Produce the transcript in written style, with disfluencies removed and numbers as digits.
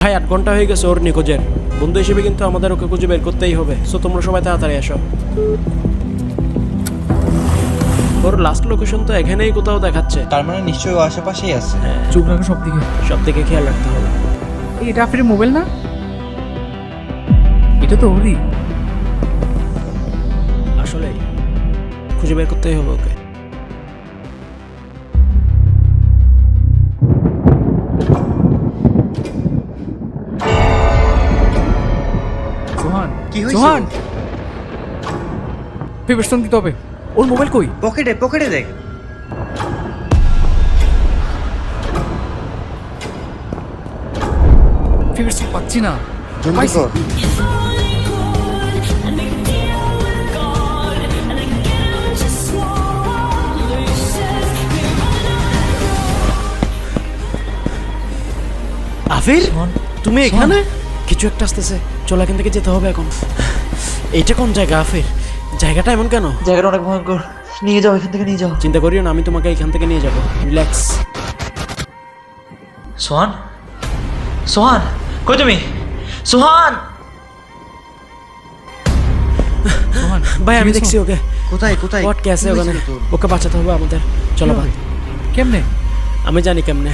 ভাই 8 ঘন্টা হয়ে গেছে ওর নিখোঁজের। বন্ধু হিসেবে কিন্তু আমাদের ওকে খুঁজে বের করতেই হবে। সো তোমরা সবাই তাড়াতাড়ি আসো। ওর লাস্ট লোকেশন তো এখানেই কোথাও দেখাচ্ছে। তার মানে নিশ্চয়ই ও আশেপাশেই আছে। চোখ রাখো সব দিকে। সব দিকে খেয়াল রাখতে হবে। এটা আফিরের মোবাইল না? এটা তো ওরই। আসলে খুঁজে বের করতেই হবে ওকে। সোহান, কি হয়েছে? সোহান, প্রিপারেশন দিতে হবে। ওর মোবাইল কই? পকেটে পকেটে দেখ। প্রিপারেশন পাচ্ছি না। জলদি পাইছি। কর। আফির, সোহান, তুমি এখানে? কিছু একটা আসতেছে, চলো এখান থেকে যেতে হবে এখন। এইটা কোন জায়গা আফির? জায়গাটা এমন কেন? জায়গাটা অনেক ভয়ঙ্কর। নিয়ে যাও, এখান থেকে নিয়ে যাও। চিন্তা করিও না, আমি তোমাকে এখান থেকে নিয়ে যাবো। রিল্যাক্স। সোহান, সোহান, কই তুমি? সোহান! সোহান, ভাই আমি কি হয়েছে? দেখছি ওকে। কোথায় কোথায়? হোয়াট কে আছে কি ওখানে? হয়েছিল তোর? ওকে বাঁচাতে হবে আমাদের। চলো ভাই, কেমনে? আমি জানি কেমনে।